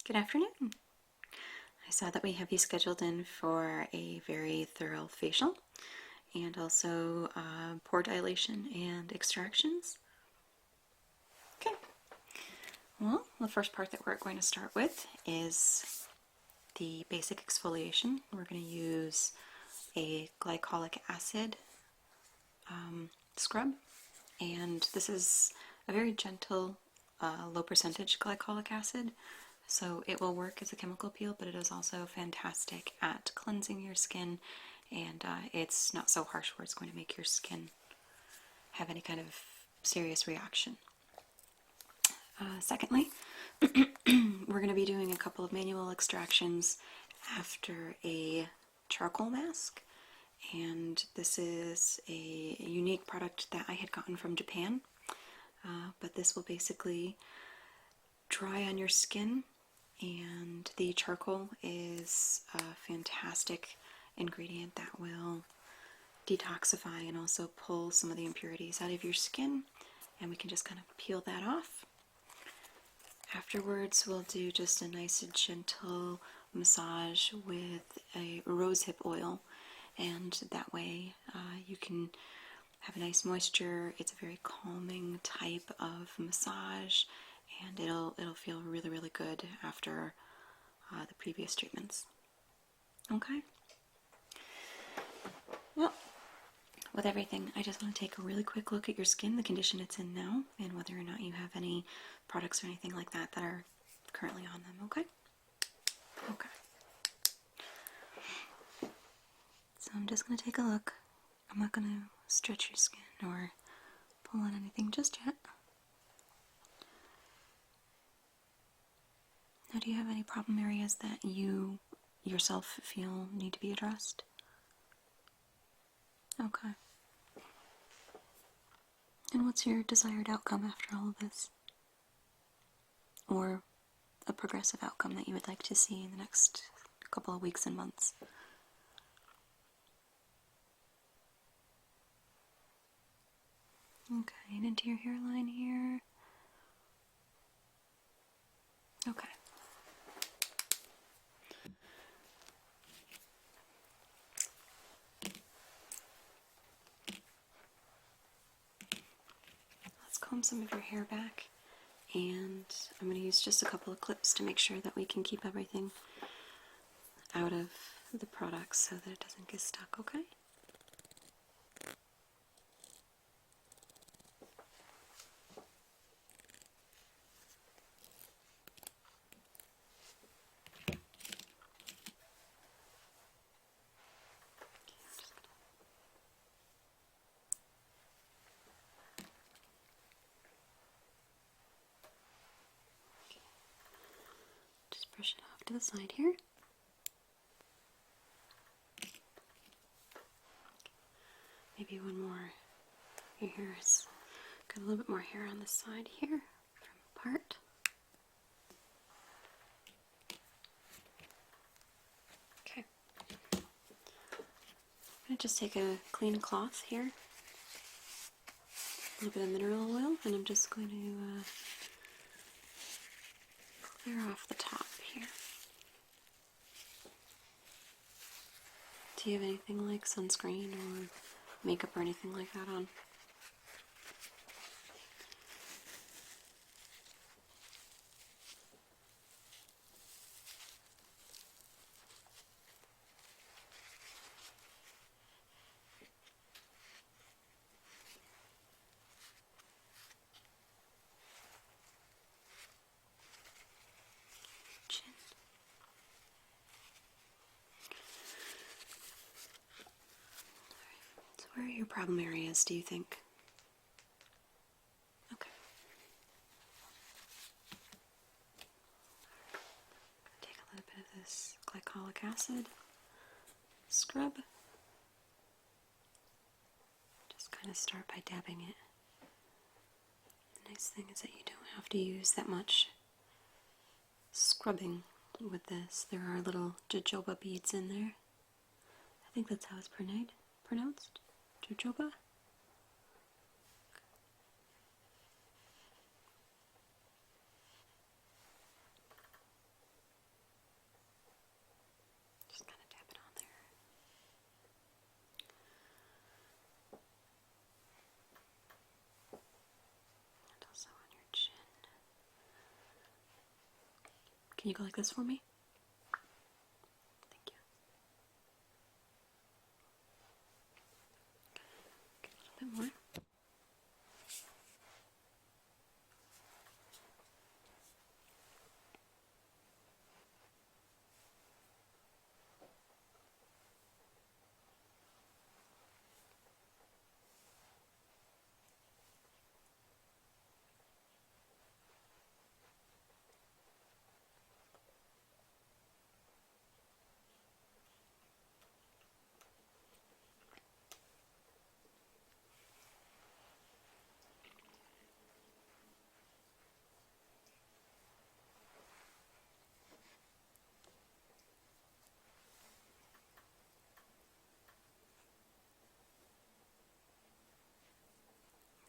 Good afternoon. I saw that we have you scheduled in for a very thorough facial and also pore dilation and extractions. Okay. Well, the first part that we're going to start with is the basic exfoliation. We're going to use a glycolic acid scrub, and this is a very gentle, low percentage glycolic acid. So it will work as a chemical peel, but it is also fantastic at cleansing your skin, and it's not so harsh where it's going to make your skin have any kind of serious reaction. Secondly, we're going to be doing a couple of manual extractions after a charcoal mask, and this is a unique product that I had gotten from Japan, but this will basically dry on your skin, and the charcoal is a fantastic ingredient that will detoxify and also pull some of the impurities out of your skin, and we can just kind of peel that off. Afterwards, we'll do just a nice gentle massage with a rosehip oil, and that way you can have a nice moisture. It's a very calming type of massage, and it'll feel really, really good after the previous treatments. Okay? Well, with everything, I just want to take a really quick look at your skin, the condition it's in now, and whether or not you have any products or anything like that that are currently on them, okay? Okay. So I'm just going to take a look. I'm not going to stretch your skin or pull on anything just yet. Now, do you have any problem areas that you yourself feel need to be addressed? Okay. And what's your desired outcome after all of this? Or a progressive outcome that you would like to see in the next couple of weeks and months? Okay, and into your hairline here. Okay. Let's comb some of your hair back, and I'm going to use just a couple of clips to make sure that we can keep everything out of the products so that it doesn't get stuck, okay? Just brush it off to the side here. Maybe one more. Your hair has got a little bit more hair on the side here from apart. Okay. I'm going to just take a clean cloth here, a little bit of mineral oil, and I'm just going to clear off the top here. Do you have anything like sunscreen or makeup or anything like that on? Chin. Alright, so where are your problem areas, do you think? Okay. Take a little bit of this glycolic acid scrub. Just kind of start by dabbing it. The nice thing is that you don't have to use that much scrubbing with this. There are little jojoba beads in there. I think that's how it's pronounced. Jojoba? Can you go like this for me? Thank you. A little bit more.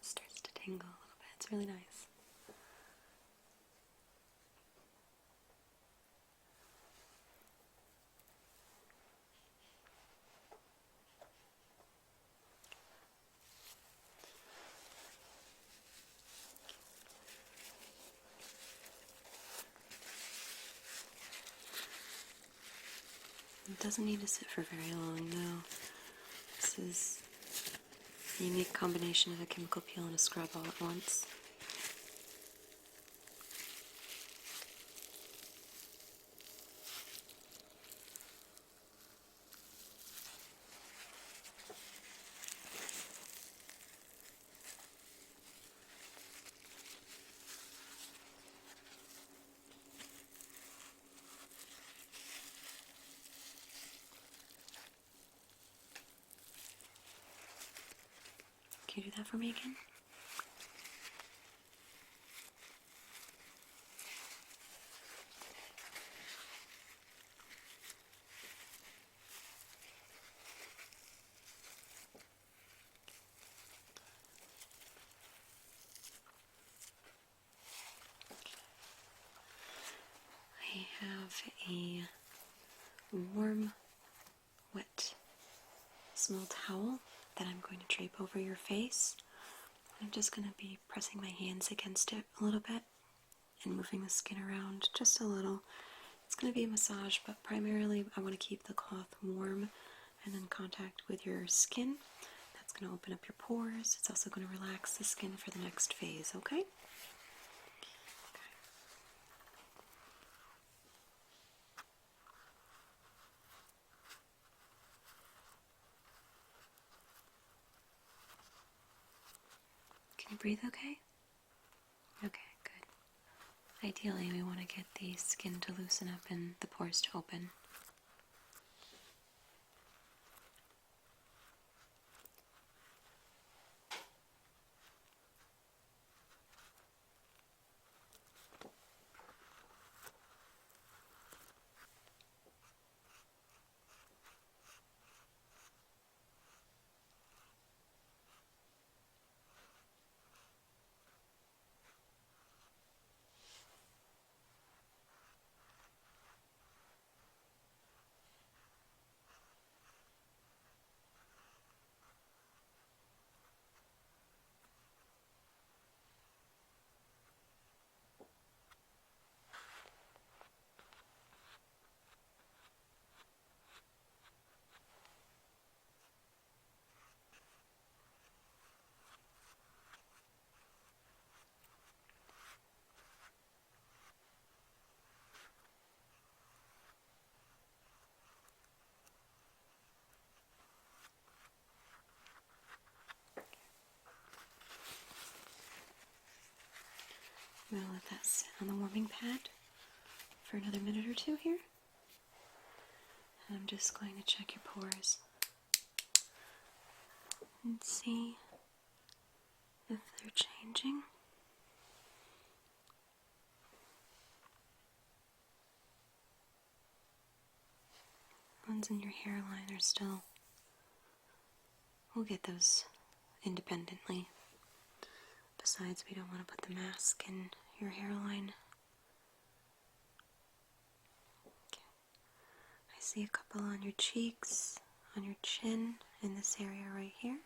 It starts to tingle a little bit. It's really nice. It doesn't need to sit for very long, though. This is a unique combination of a chemical peel and a scrub all at once. Can you do that for me again? I have a warm, wet, small towel that I'm going to drape over your face. I'm just going to be pressing my hands against it a little bit and moving the skin around just a little. It's going to be a massage, but primarily I want to keep the cloth warm and in contact with your skin. That's going to open up your pores. It's also going to relax the skin for the next phase, okay? Can you breathe okay? Okay, good. Ideally, we want to get the skin to loosen up and the pores to open. I'm going to let that sit on the warming pad for another minute or two here. And I'm just going to check your pores and see if they're changing. Ones in your hairline are still... We'll get those independently. Besides, we don't want to put the mask in your hairline. Okay. I see a couple on your cheeks, on your chin, in this area right here,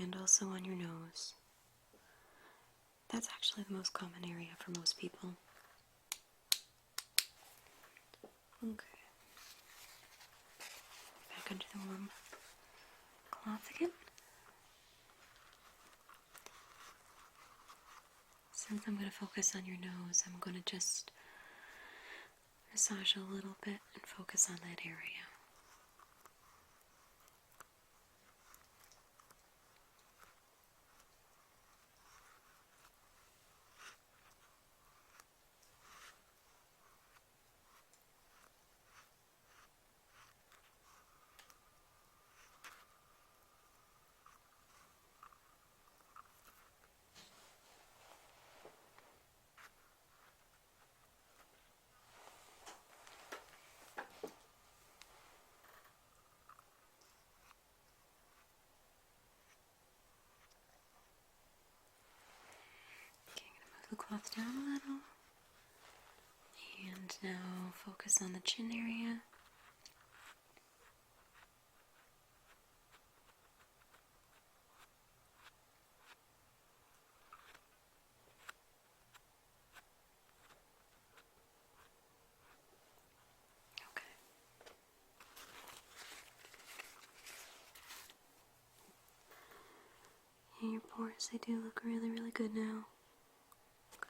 and also on your nose. That's actually the most common area for most people. Okay. Back under the warm cloth again. Since I'm going to focus on your nose, I'm going to just massage a little bit and focus on that area. Okay, I'm going to move the cloth down a little. And now focus on the chin area. Okay. And your pores, they do look really, really good now. Okay.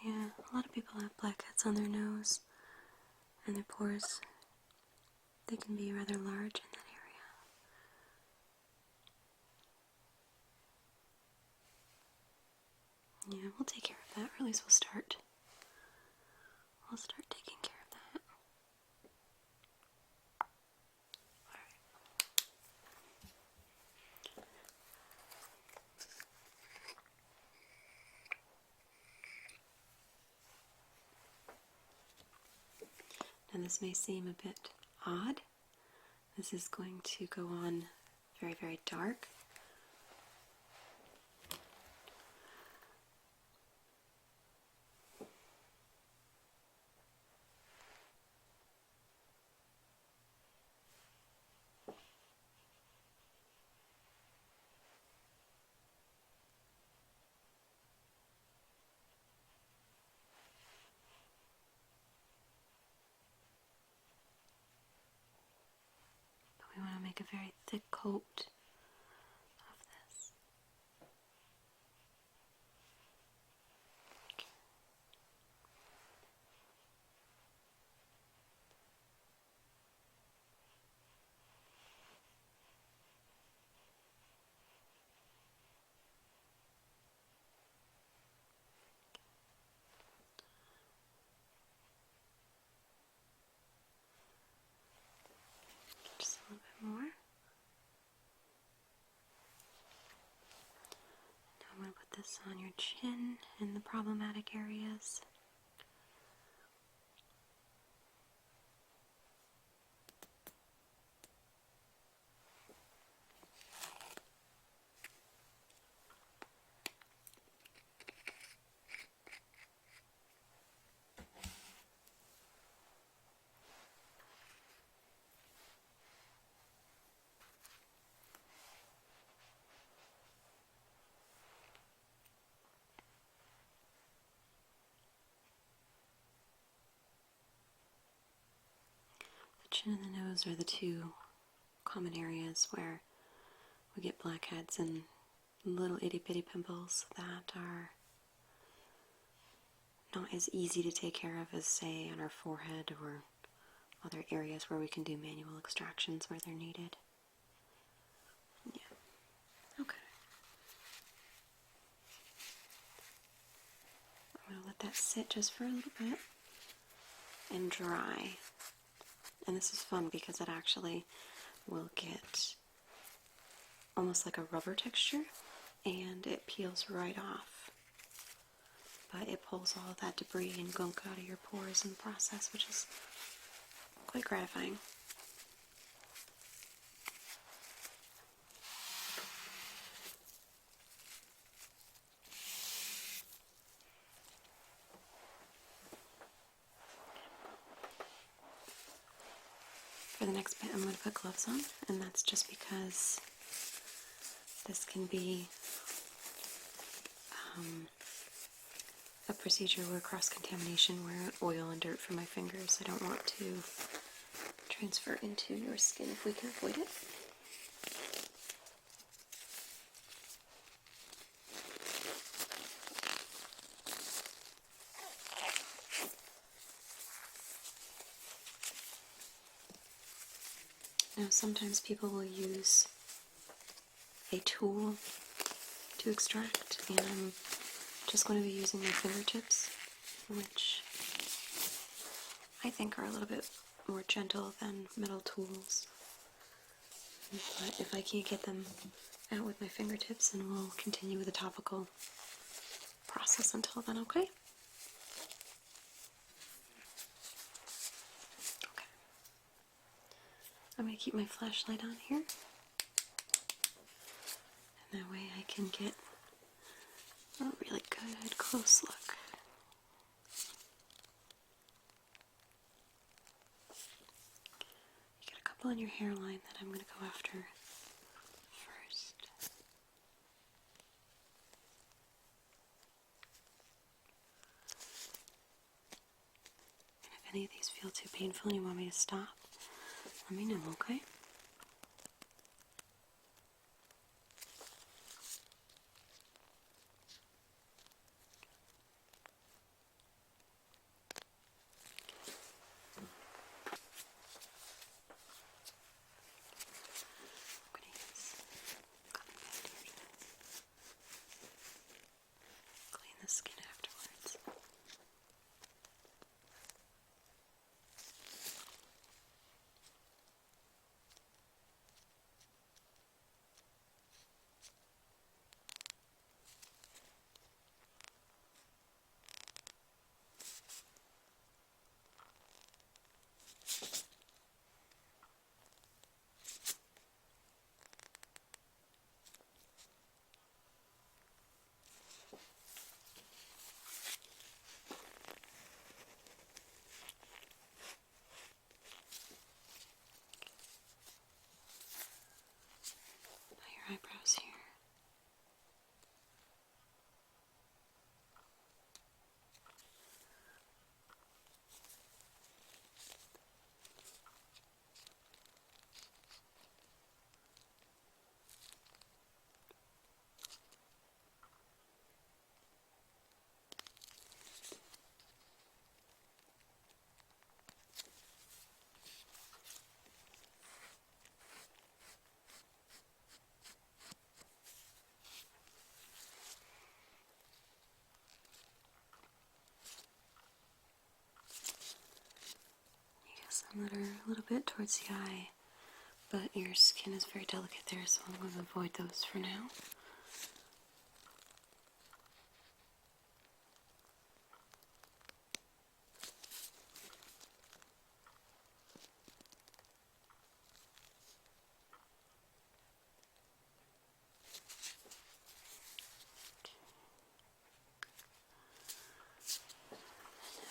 Yeah, a lot of people have blackheads on their nose, and their pores, they can be rather large in that area. Yeah, we'll take care of that, or at least we'll start taking care of that. Alright. Now this may seem a bit odd. This is going to go on very, very dark. But we want to make a very thick coat of this. Okay. Just a little bit more. Now I'm going to put this on your chin and the problematic areas. The chin and the nose are the two common areas where we get blackheads and little itty bitty pimples that are not as easy to take care of as, say, on our forehead or other areas where we can do manual extractions where they're needed. Yeah. Okay. I'm going to let that sit just for a little bit and dry. And this is fun because it actually will get almost like a rubber texture and it peels right off. But it pulls all of that debris and gunk out of your pores in the process, which is quite gratifying. For the next bit, I'm going to put gloves on, and that's just because this can be a procedure where cross-contamination, where oil and dirt from my fingers, I don't want to transfer into your skin if we can avoid it. Now, sometimes people will use a tool to extract, and I'm just going to be using my fingertips, which I think are a little bit more gentle than metal tools. But if I can't get them out with my fingertips, then we'll continue with the topical process until then, okay? Okay. I'm going to keep my flashlight on here. And that way I can get a really good close look. You get a couple in your hairline that I'm going to go after first. And if any of these feel too painful and you want me to stop, let me know, okay? Clean the skin afterwards. Now your eyebrows here. Some that are a little bit towards the eye, but your skin is very delicate there, so I'm going to avoid those for now.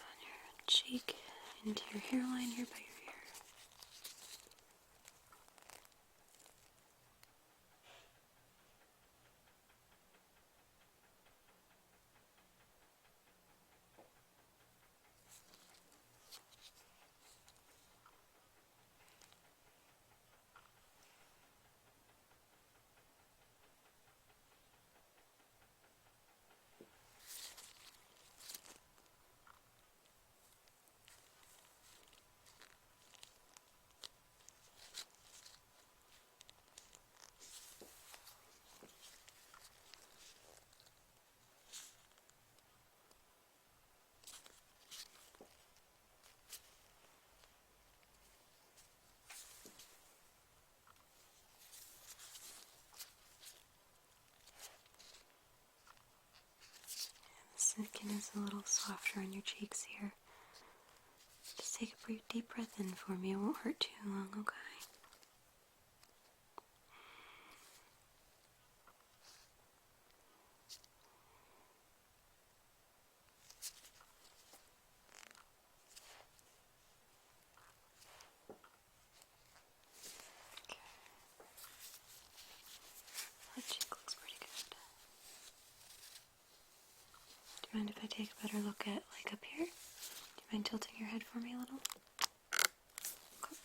On your cheek, into your hairline here by your ear. The skin is a little softer on your cheeks here. Just take a brief, deep breath in for me. It won't hurt too long, okay? if I take a better look at, like, up here? Do you mind tilting your head for me a little? Okay.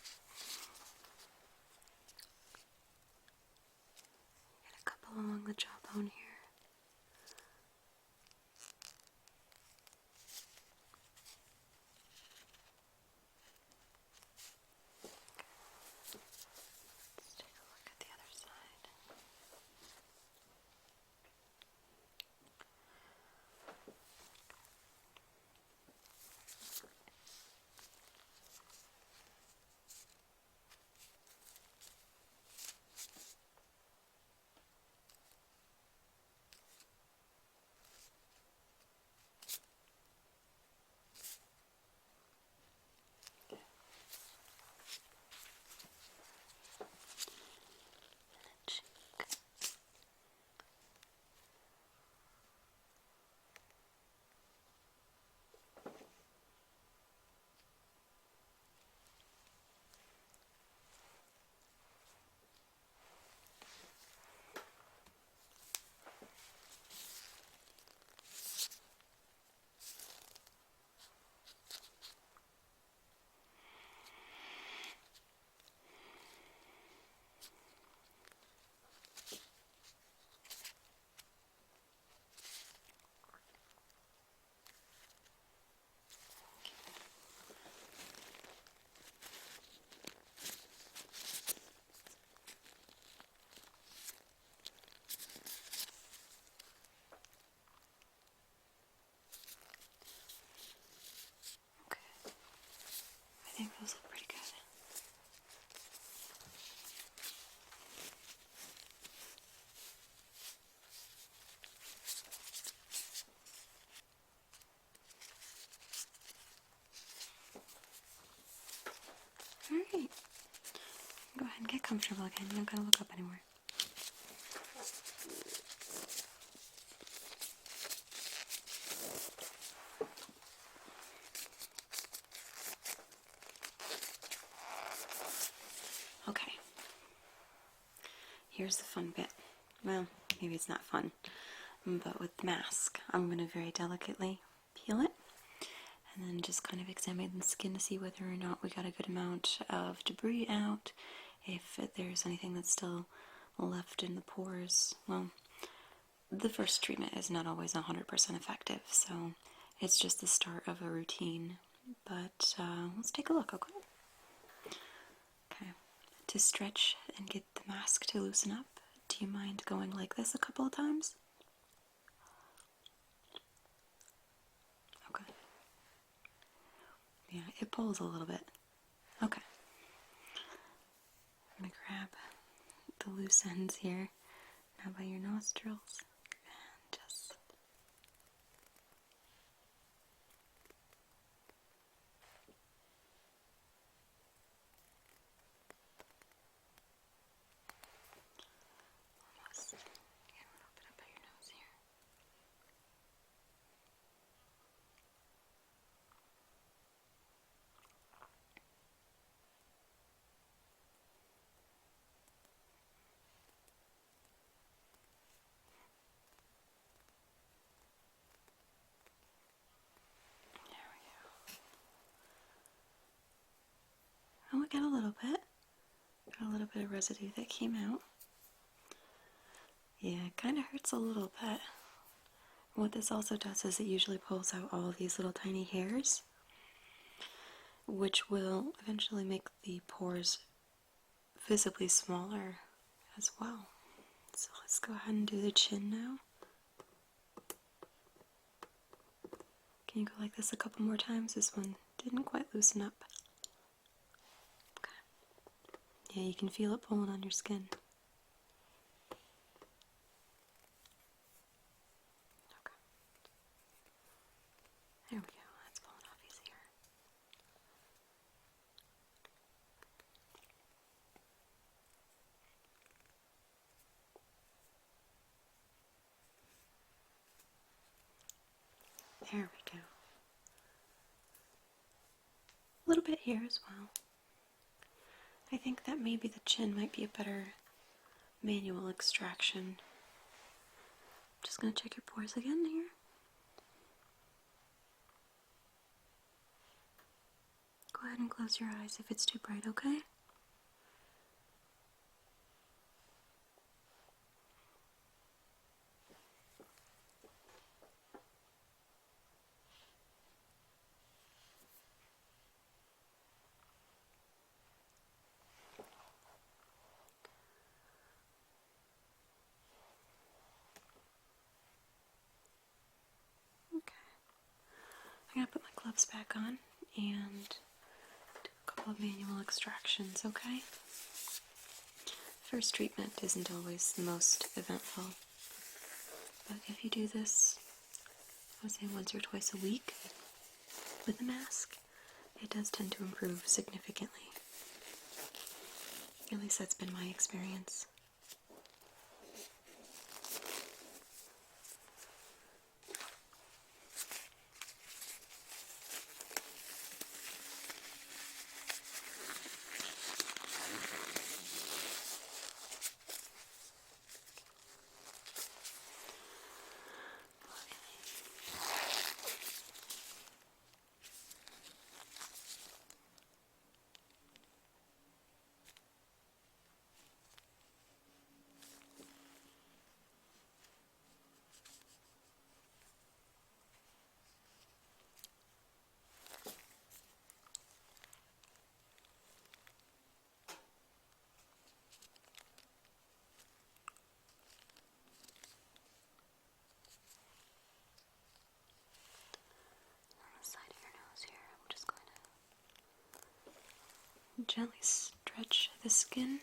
Get a couple along the jawbone here. Let's take a look at the other side. I think those look pretty good. Alright. Go ahead and get comfortable again. You don't gotta look up anymore. Okay. Here's the fun bit. Well, maybe it's not fun, but with the mask, I'm going to very delicately peel it and then just kind of examine the skin to see whether or not we got a good amount of debris out, if there's anything that's still left in the pores. Well, the first treatment is not always 100% effective, so it's just the start of a routine. But let's take a look, okay? Okay. To stretch and get the mask to loosen up, do you mind going like this a couple of times? Okay. Yeah, it pulls a little bit. Okay. I'm going to grab the loose ends here, now by your nostrils, and just almost get a little bit up by your nose here. There we go. Oh, we got a little bit. Got a little bit of residue that came out. Yeah, it kind of hurts a little bit. What this also does is it usually pulls out all of these little tiny hairs, which will eventually make the pores visibly smaller as well. So let's go ahead and do the chin now. Can you go like this a couple more times? This one didn't quite loosen up. Okay. Yeah, you can feel it pulling on your skin. Okay. There we go. That's pulling off easier. There we go. A little bit here as well. I think that maybe the chin might be a better manual extraction. Just going to check your pores again here. Go ahead and close your eyes if it's too bright, okay? Okay. I'm going to put my gloves back on and do a couple of manual extractions, okay? First treatment isn't always the most eventful, but if you do this, I would say once or twice a week with a mask, it does tend to improve significantly. At least that's been my experience. Gently stretch the skin.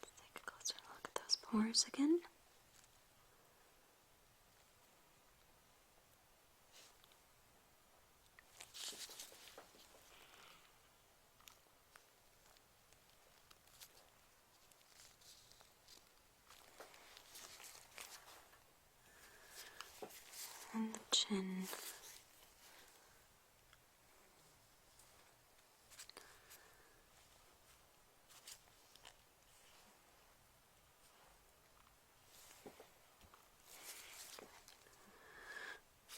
Let's take a closer look at those pores again. And the chin.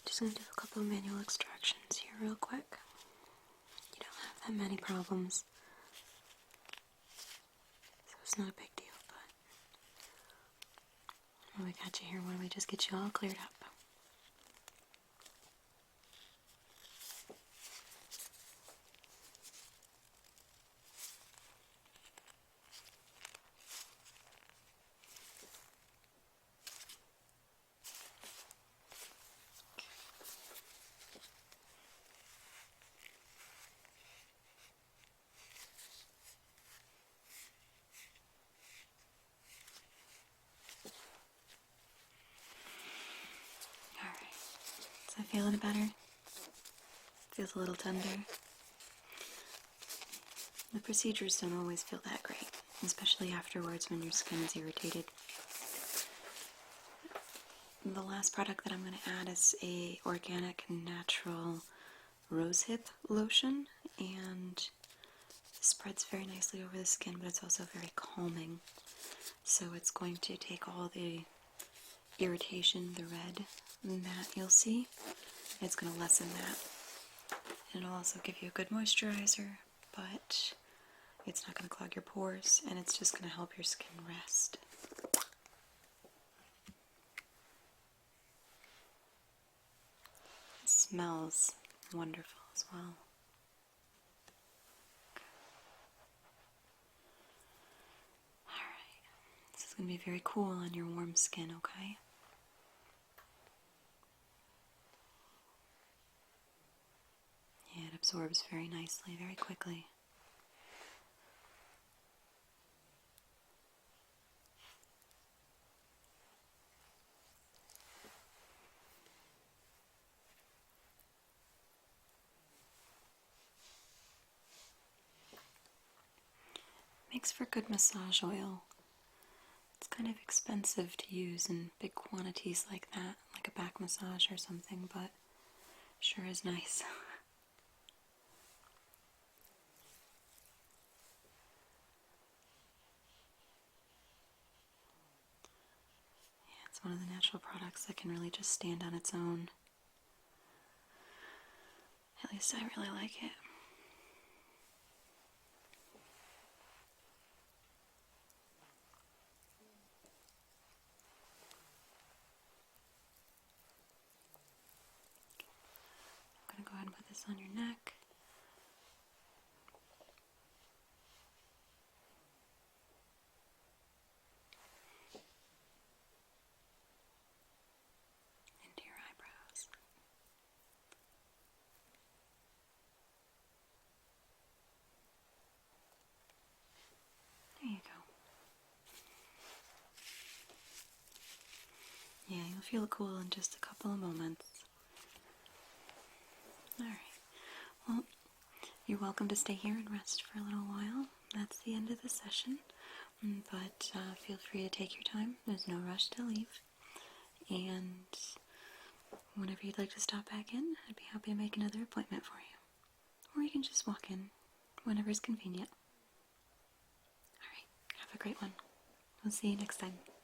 Just going to do a couple of manual extractions here real quick. You don't have that many problems, so it's not a big deal, but while we got you here, why don't we just get you all cleared up? Alright, is that feeling better? Feels a little tender. The procedures don't always feel that great, especially afterwards when your skin is irritated. The last product that I'm going to add is a organic natural rosehip lotion, and it spreads very nicely over the skin, but it's also very calming. So it's going to take all the irritation, the red that you'll see, it's going to lessen that. And it'll also give you a good moisturizer, but it's not going to clog your pores, and it's just going to help your skin rest. It smells wonderful as well. Alright, this is going to be very cool on your warm skin, okay? Yeah, it absorbs very nicely, very quickly. makes for good massage oil. It's kind of expensive to use in big quantities like that, like a back massage or something, but sure is nice. Yeah, it's one of the natural products that can really just stand on its own. At least I really like it. I'm going to go ahead and put this on your neck. Into your eyebrows. There you go. Yeah, you'll feel cool in just a couple of moments. Alright. Well, you're welcome to stay here and rest for a little while. That's the end of the session. But feel free to take your time. There's no rush to leave. And whenever you'd like to stop back in, I'd be happy to make another appointment for you. Or you can just walk in whenever it's convenient. Alright, have a great one. We'll see you next time.